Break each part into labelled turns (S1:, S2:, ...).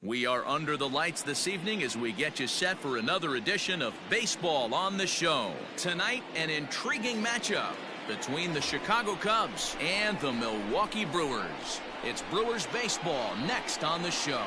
S1: We are under the lights this evening as we get you set for another edition of Baseball on the Show. Tonight, an intriguing matchup between the Chicago Cubs and the Milwaukee Brewers. It's Brewers baseball next on the show.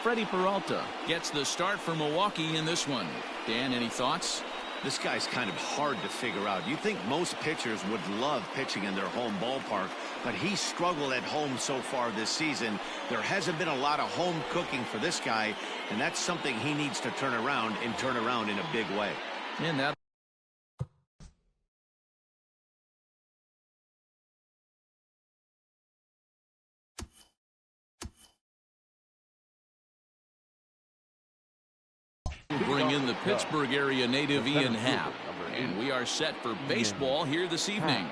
S1: Freddie Peralta gets the start for Milwaukee in this one. Dan, any thoughts?
S2: This guy's kind of hard to figure out. You think most pitchers would love pitching in their home ballpark, but he's struggled at home so far this season. There hasn't been a lot of home cooking for this guy, and that's something he needs to turn around in a big way.
S1: And that bring in the Pittsburgh area native Ian Happ, and we are set for baseball here this evening.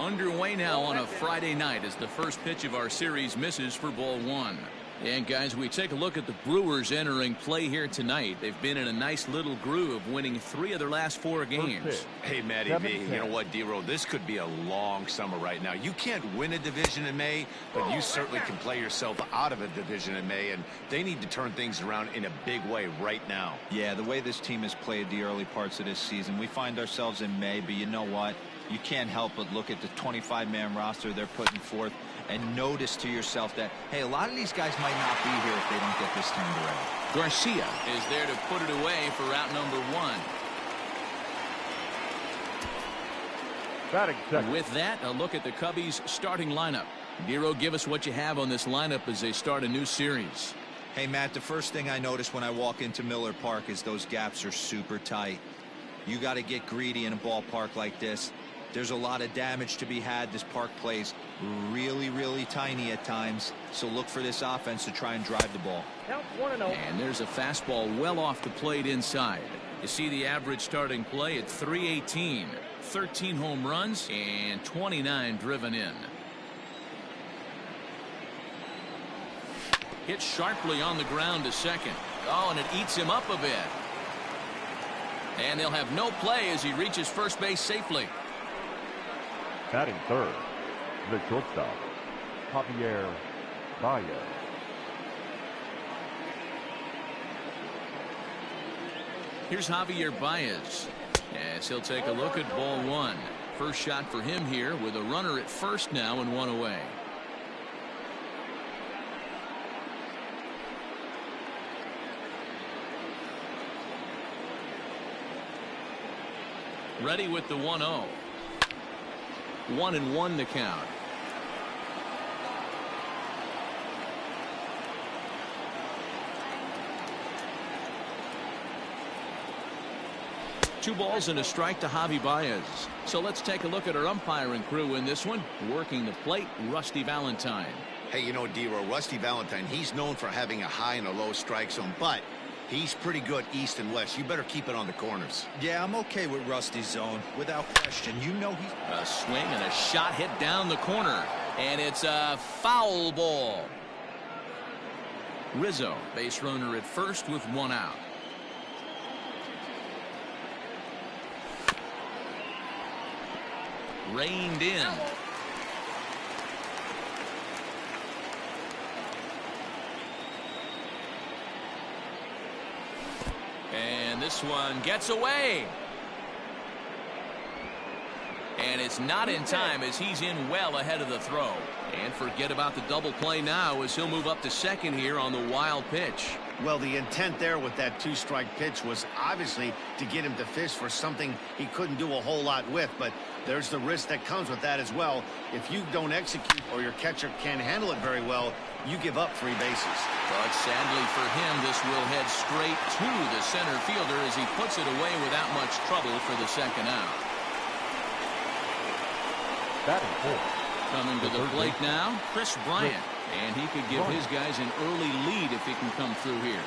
S1: Underway now on a Friday night as the first pitch of our series misses for ball one. And guys, we take a look at the Brewers entering play here tonight. They've been in a nice little groove, winning 3 of their last 4 games.
S2: Hey, Matty V, you know what, D-Row, this could be a long summer right now. You can't win a division in May, but you certainly can play yourself out of a division in May, and they need to turn things around in a big way right now.
S3: Yeah, the way this team has played the early parts of this season, we find ourselves in May, but you know what? You can't help but look at the 25-man roster they're putting forth and notice to yourself that, hey, a lot of these guys might not be here if they don't get this turned around.
S1: Garcia is there to put it away for out number 1. With that, a look at the Cubbies' starting lineup. Giro, give us what you have on this lineup as they start a new series.
S3: Hey, Matt, the first thing I notice when I walk into Miller Park is those gaps are super tight. You got to get greedy in a ballpark like this. There's a lot of damage to be had. This park plays really, really tiny at times. So look for this offense to try and drive the ball.
S1: And there's a fastball well off the plate inside. You see the average starting play at 318. 13 home runs and 29 driven in. Hit sharply on the ground to second. Oh, and it eats him up a bit. And they'll have no play as he reaches first base safely.
S4: Batting third, the shortstop, Javier Baez.
S1: Here's Javier Baez as he'll take a look at ball 1. First shot for him here with a runner at first now and 1 away. Ready with the 1-0. 1-1 the count. Two balls and a strike to Javi Baez. So let's take a look at our umpiring crew in this one. Working the plate, Rusty Valentine.
S2: Hey, you know, D-Row, Rusty Valentine, he's known for having a high and a low strike zone, but he's pretty good east and west. You better keep it on the corners.
S3: Yeah, I'm okay with Rusty's zone, without question. You know he's...
S1: A swing and a shot hit down the corner. And it's a foul ball. Rizzo, base runner at first with 1 out. Reined in. And this one gets away. And it's not in time as he's in well ahead of the throw. And forget about the double play now as he'll move up to second here on the wild pitch.
S2: Well, the intent there with that 2-strike pitch was obviously to get him to fish for something he couldn't do a whole lot with, but there's the risk that comes with that as well. If you don't execute or your catcher can't handle it very well, you give up 3 bases.
S1: But sadly for him, this will head straight to the center fielder as he puts it away without much trouble for the second out.
S4: Batting fourth.
S1: Coming to the plate now, Chris Bryant. And he could give his guys an early lead if he can come through here.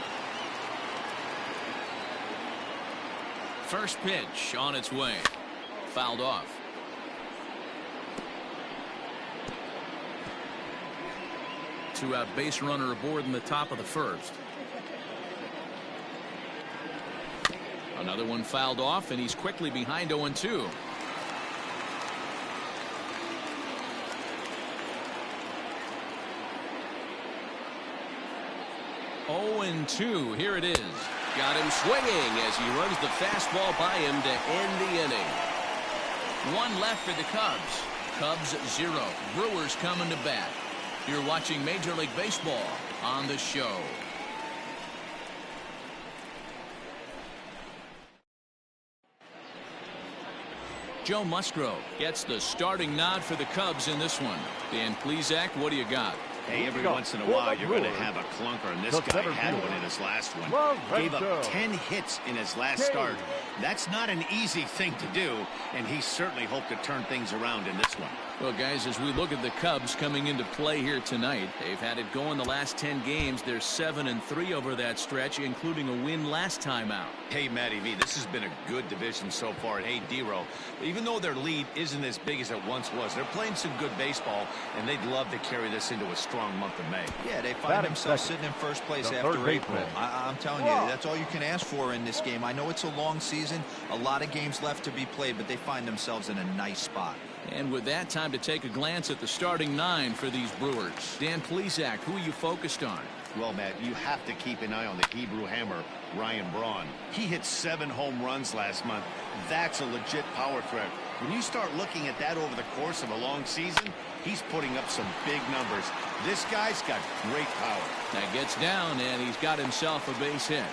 S1: First pitch on its way. Fouled off. Two-out base runner aboard in the top of the first. Another one fouled off, and he's quickly behind 0-2. 0-2. Here it is. Got him swinging as he runs the fastball by him to end the inning. One left for the Cubs. Cubs 0. Brewers coming to bat. You're watching Major League Baseball on the show. Joe Musgrove gets the starting nod for the Cubs in this one. Dan Plesac, what do you got?
S2: Hey, every once in a while you're going to have a clunker, and this guy had one in his last one. Gave up 10 hits in his last start. That's not an easy thing to do, and he certainly hoped to turn things around in this one.
S1: Well, guys, as we look at the Cubs coming into play here tonight, they've had it going the last 10 games. They're 7-3 over that stretch, including a win last time out.
S2: Hey, Matty V, this has been a good division so far. And hey, D-Row, even though their lead isn't as big as it once was, they're playing some good baseball, and they'd love to carry this into a strong month of May.
S3: Yeah, they find themselves sitting in first place after April. I'm telling you, that's all you can ask for in this game. I know it's a long season, a lot of games left to be played, but they find themselves in a nice spot.
S1: And with that, time to take a glance at the starting 9 for these Brewers. Dan Plesac, who are you focused on?
S2: Well, Matt, you have to keep an eye on the Hebrew Hammer, Ryan Braun. He hit 7 home runs last month. That's a legit power threat. When you start looking at that over the course of a long season, he's putting up some big numbers. This guy's got great power.
S1: That gets down, and he's got himself a base hit.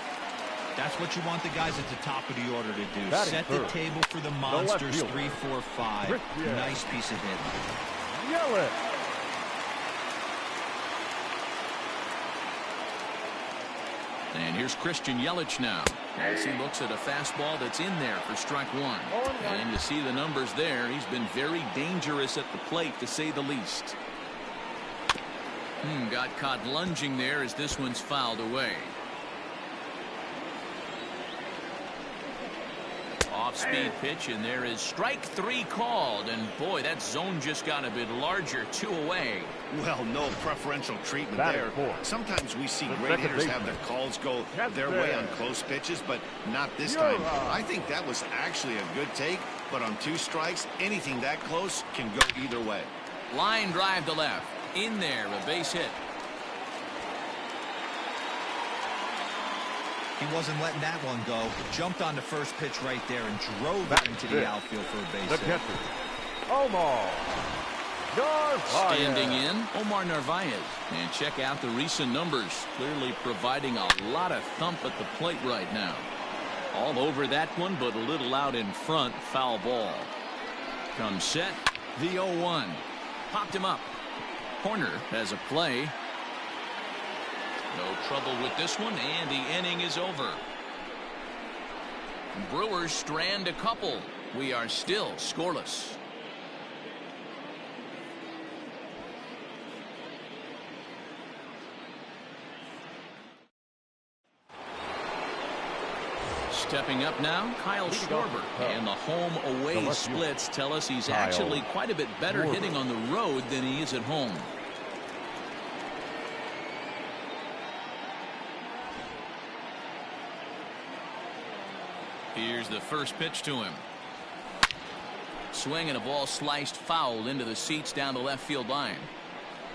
S3: That's what you want the guys at the top of the order to do.
S4: Batting
S3: Set
S4: third.
S3: the table for the monsters. 3, 4, 5. Nice piece of hit.
S4: Yell it.
S1: And here's Christian Yelich now, as he looks at a fastball that's in there for strike 1. And you see the numbers there. He's been very dangerous at the plate, to say the least. Got caught lunging there as this one's fouled away. Off-speed pitch, and there is strike 3 called. And boy, that zone just got a bit larger. 2 away.
S2: Well, no preferential treatment there. Sometimes we see great hitters have their calls go their way on close pitches, but not this time. I think that was actually a good take, but on 2 strikes, anything that close can go either way.
S1: Line drive to left. In there, a base hit.
S3: He wasn't letting that one go. Jumped on the first pitch right there and drove it into the outfield for a base hit.
S4: Omar Narvaez.
S1: Standing in, Omar Narvaez. And check out the recent numbers. Clearly providing a lot of thump at the plate right now. All over that one, but a little out in front. Foul ball. Comes set. The 0-1. Popped him up. Corner has a play. No trouble with this one, and the inning is over. Brewers strand a couple. We are still scoreless. Stepping up now, Kyle Schwarber. And the home-away splits tell us he's actually quite a bit better hitting on the road than he is at home. Here's the first pitch to him. Swing and a ball sliced foul into the seats down the left field line.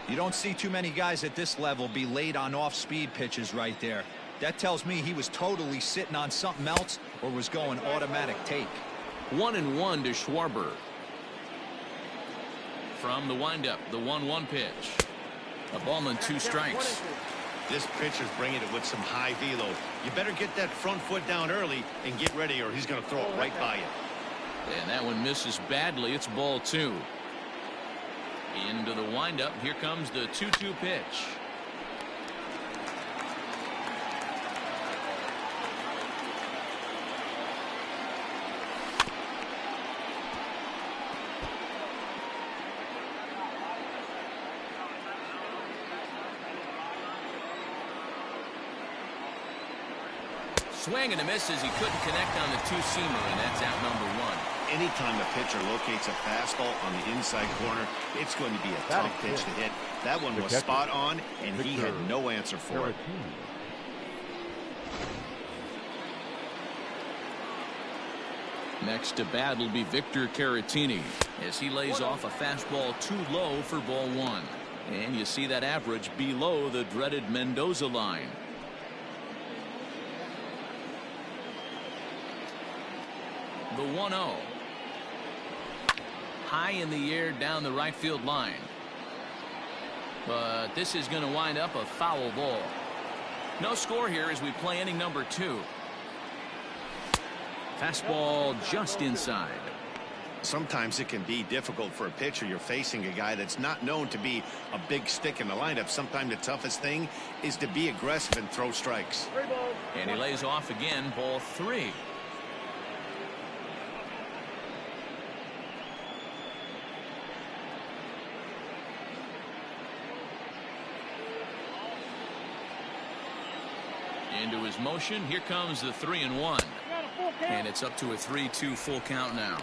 S3: You don't see too many guys at this level be late on off-speed pitches right there. That tells me he was totally sitting on something else or was going automatic take.
S1: 1-1 to Schwarber. From the windup, the 1-1 pitch. A ball and 2 strikes.
S2: This pitcher's bringing it with some high velo. You better get that front foot down early and get ready, or he's going to throw it right by you.
S1: And that one misses badly. It's ball 2. Into the windup. Here comes the 2-2 pitch. Swing and a miss as he couldn't connect on the 2-seamer, and that's out number 1.
S2: Anytime a pitcher locates a fastball on the inside corner, it's going to be a tough pitch to hit. That one was spot on, and he had no answer for it.
S1: Next to bat will be Victor Caratini as he lays off a fastball too low for ball 1. And you see that average below the dreaded Mendoza line. The 1-0. High in the air down the right field line. But this is going to wind up a foul ball. No score here as we play inning number 2. Fastball just inside.
S2: Sometimes it can be difficult for a pitcher. You're facing a guy that's not known to be a big stick in the lineup. Sometimes the toughest thing is to be aggressive and throw strikes.
S1: And he lays off again. Ball 3. Into his motion. Here comes the 3-1. And it's up to a 3-2 full count now.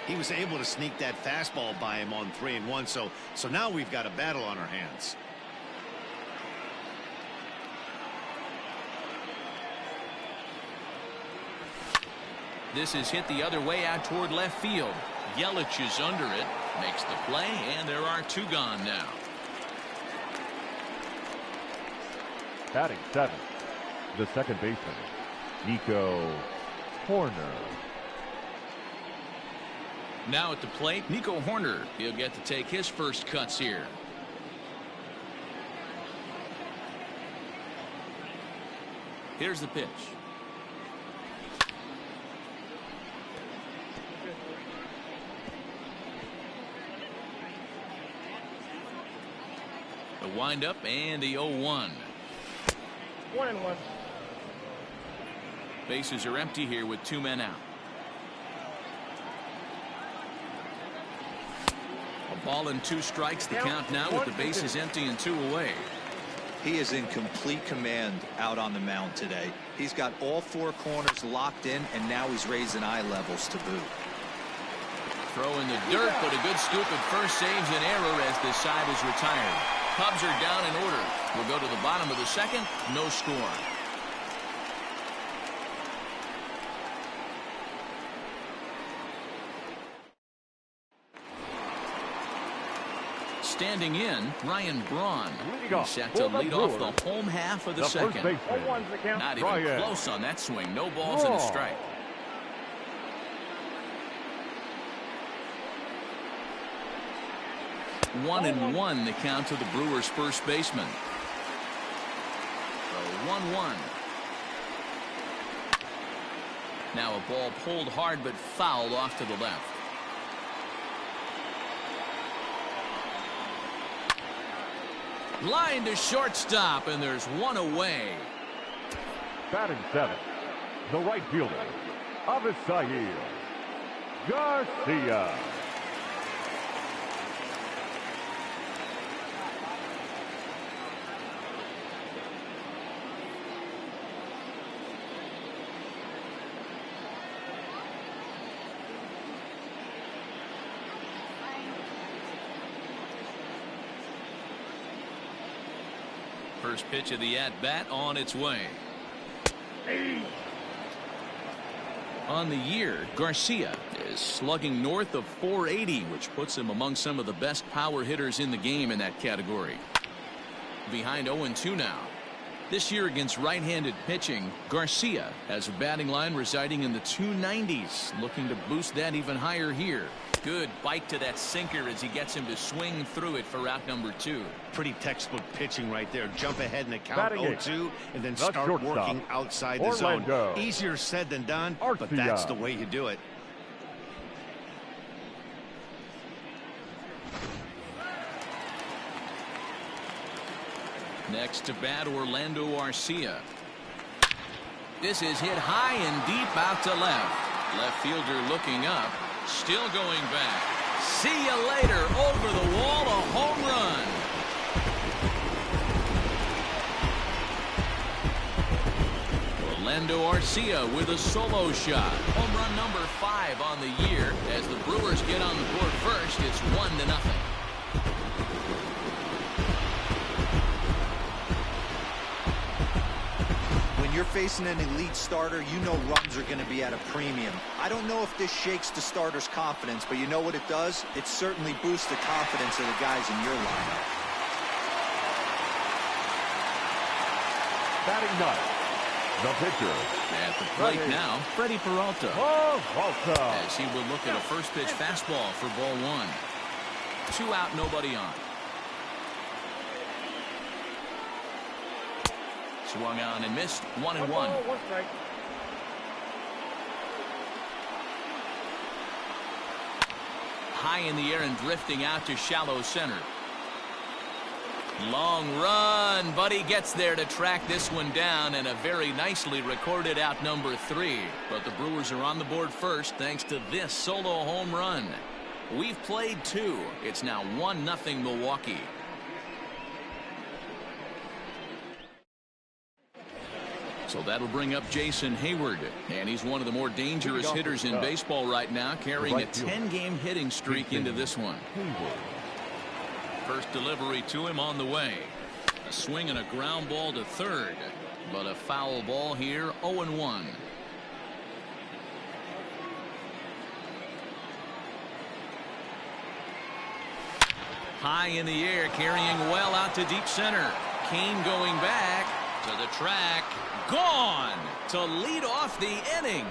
S2: He was able to sneak that fastball by him on 3-1. So now we've got a battle on our hands.
S1: This is hit the other way out toward left field. Yelich is under it. Makes the play, and there are 2 gone now.
S4: Batting 7th, the second baseman, Nico Horner.
S1: Now at the plate, Nico Horner. He'll get to take his first cuts here. Here's the pitch. The windup and the 0-1.
S4: 1-1.
S1: Bases are empty here with 2 men out. A ball and 2 strikes. The count now with the bases empty and 2 away.
S3: He is in complete command out on the mound today. He's got all 4 corners locked in, and now he's raising eye levels to boot.
S1: Throw in the dirt, but a good scoop at first saves an error as this side is retired. Cubs are down in order. We'll go to the bottom of the 2nd. No score. Standing in, Ryan Braun. He's set to lead off the home half of the 2nd. Not even close on that swing. No balls and a strike. One and 1 the count to the Brewers' first baseman. So 1-1. Now a ball pulled hard but fouled off to the left. Line to shortstop, and there's 1 away.
S4: Batting 7th, the right fielder, Avisail Garcia.
S1: First pitch of the at-bat on its way. On the year, Garcia is slugging north of .480, which puts him among some of the best power hitters in the game in that category. Behind 0-2 now. This year against right-handed pitching, Garcia has a batting line residing in the 290s, looking to boost that even higher here. Good bite to that sinker as he gets him to swing through it for out number 2.
S2: Pretty textbook pitching right there. Jump ahead in the count 0-2 and then
S4: The
S2: start working outside the zone. Easier said than done, but that's the way you do it.
S1: Next to bat, Orlando Arcia. This is hit high and deep out to left. Left fielder looking up. Still going back. See you later. Over the wall, a home run. Orlando Arcia with a solo shot. Home run number 5 on the year. As the Brewers get on the board first, it's 1-0.
S3: When you're facing an elite starter, you know runs are going to be at a premium. I don't know if this shakes the starter's confidence, but you know what it does? It certainly boosts the confidence of the guys in your lineup.
S4: Batting 9, The pitcher.
S1: At the plate now, Freddie Peralta.
S4: Peralta.
S1: As he will look at a first pitch fastball for ball one. 2 out, nobody on. Swung on and missed. 1-1.
S4: One strike.
S1: High in the air and drifting out to shallow center. Long run, but he gets there to track this one down, and a very nicely recorded out number 3. But the Brewers are on the board first thanks to this solo home run. We've played 2. It's now 1-0 Milwaukee. So that'll bring up Jason Hayward, and he's one of the more dangerous hitters in baseball right now, carrying a 10-game hitting streak into this one. First delivery to him on the way. A swing and a ground ball to third, but a foul ball here. 0-1. High in the air, carrying well out to deep center. Kane going back to the track. Gone to lead off the inning.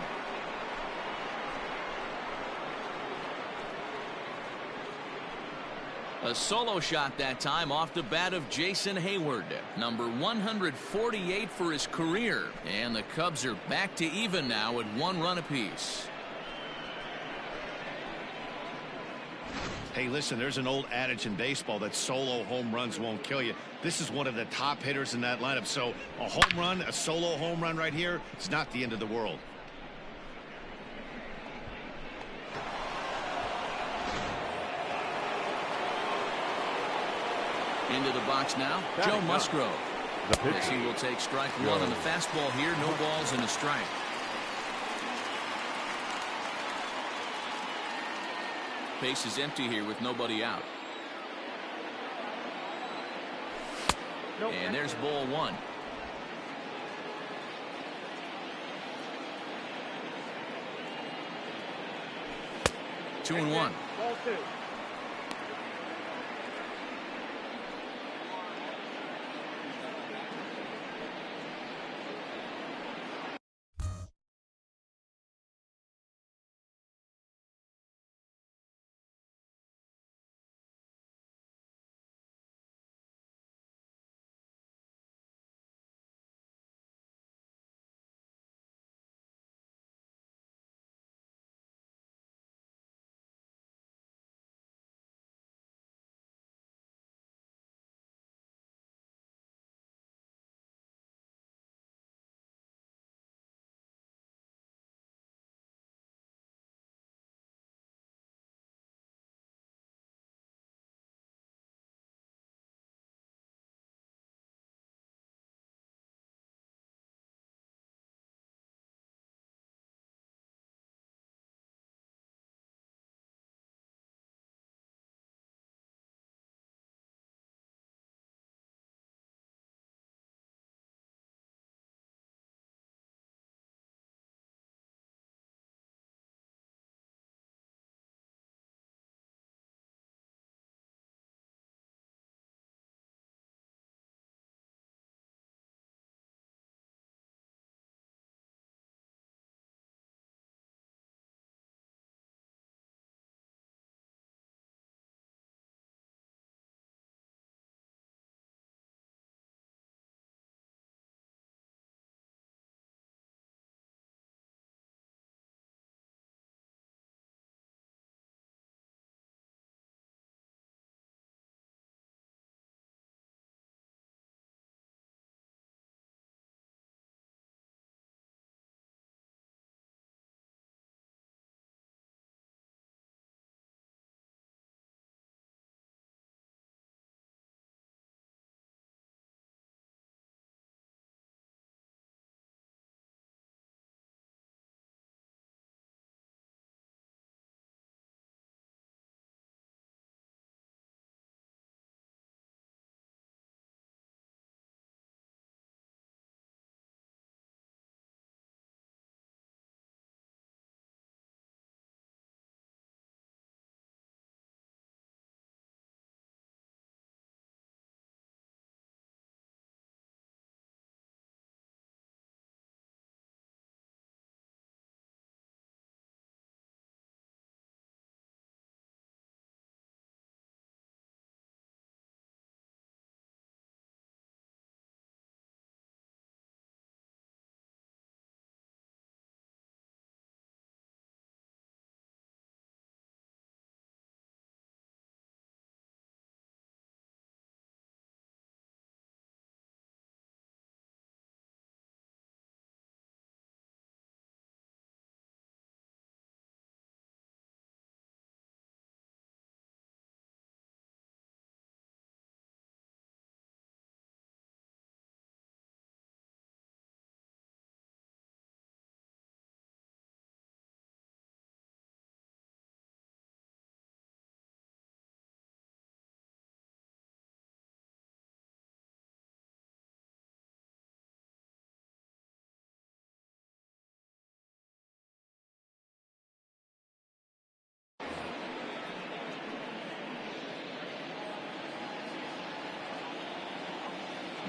S1: A solo shot that time off the bat of Jason Hayward, number 148 for his career, and the Cubs are back to even now at 1 run apiece.
S2: Hey, listen, there's an old adage in baseball that solo home runs won't kill you. This is one of the top hitters in that lineup, so a home run, a solo home run right here, it's not the end of the world.
S1: Into the box now, Joe Musgrove. As he will take strike 1 on the fastball here. No balls and a strike. Base is empty here with nobody out. And there's ball 1. Two and 1.
S4: Ball 2.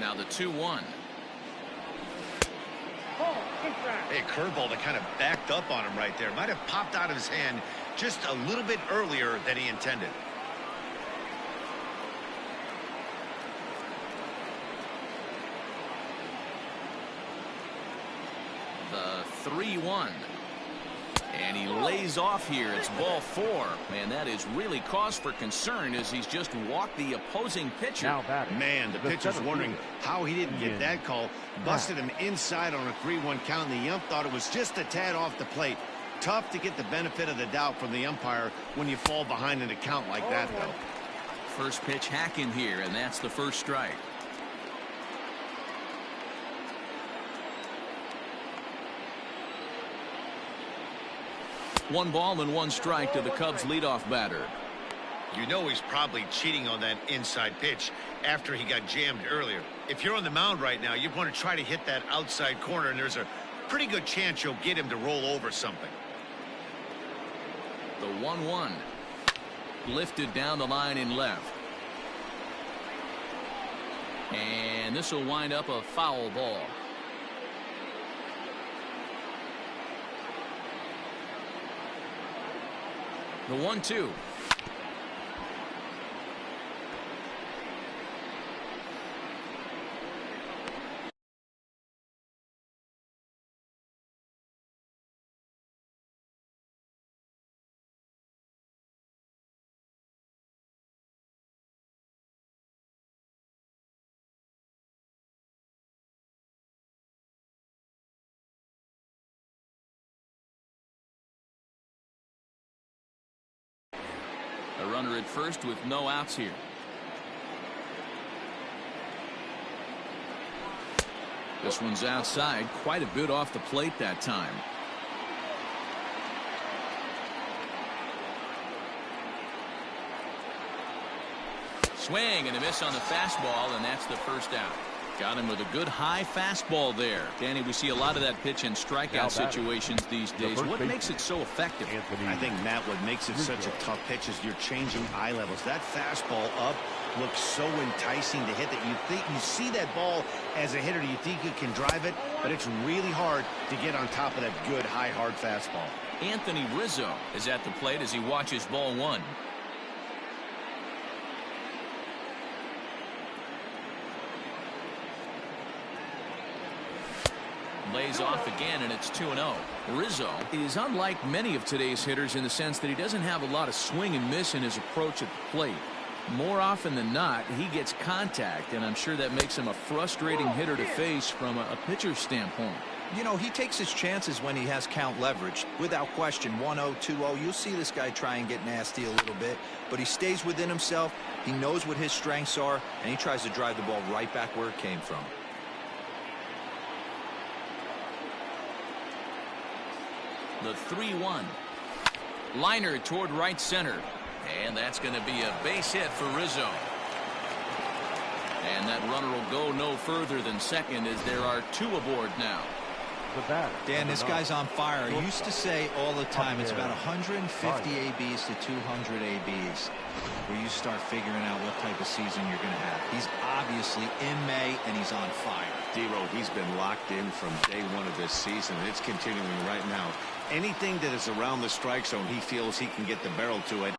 S1: Now the 2-1.
S2: Hey, curveball that kind of backed up on him right there. Might have popped out of his hand just a little bit earlier than he intended.
S1: The 3-1. And he lays off here. It's ball 4. Man, that is really cause for concern as he's just walked the opposing pitcher.
S2: Man, the pitcher's wondering how he didn't get that call. Busted him inside on a 3-1 count, and the ump thought it was just a tad off the plate. Tough to get the benefit of the doubt from the umpire when you fall behind in a count like that, though.
S1: First pitch hacking here, and that's the first strike. One ball and one strike to the Cubs leadoff batter.
S2: You know he's probably cheating on that inside pitch after he got jammed earlier. If you're on the mound right now, you want to try to hit that outside corner, and there's a pretty good chance you'll get him to roll over something.
S1: The 1-1. Lifted down the line in left. And this will wind up a foul ball. The 1-2. A runner at first with no outs here. This one's outside, quite a bit off the plate that time. Swing and a miss on the fastball, and that's the first out. Got him with a good high fastball there. Danny, we see a lot of that pitch in strikeout situations these days. What makes it so effective?
S2: I think, Matt, what makes it such a tough pitch is you're changing eye levels. That fastball up looks so enticing to hit that you see that ball as a hitter, you think you can drive it, but it's really hard to get on top of that good high hard fastball.
S1: Anthony Rizzo is at the plate as he watches ball 1. Lays off again, and it's 2-0. Rizzo is unlike many of today's hitters in the sense that he doesn't have a lot of swing and miss in his approach at the plate. More often than not, he gets contact, and I'm sure that makes him a frustrating hitter to face from a pitcher's standpoint.
S3: You know, he takes his chances when he has count leverage. Without question, 1-0, 2-0, you'll see this guy try and get nasty a little bit, but he stays within himself. He knows what his strengths are, and he tries to drive the ball right back where it came from.
S1: The 3-1. Liner toward right center. And that's going to be a base hit for Rizzo. And that runner will go no further than second as there are 2 aboard now.
S3: Dan, this guy's on fire. I used to say all the time it's about 150 ABs to 200 ABs where you start figuring out what type of season you're going to have. He's obviously in May, and he's on fire.
S2: D-Road, he's been locked in from day 1 of this season, and it's continuing right now. Anything that is around the strike zone, he feels he can get the barrel to it.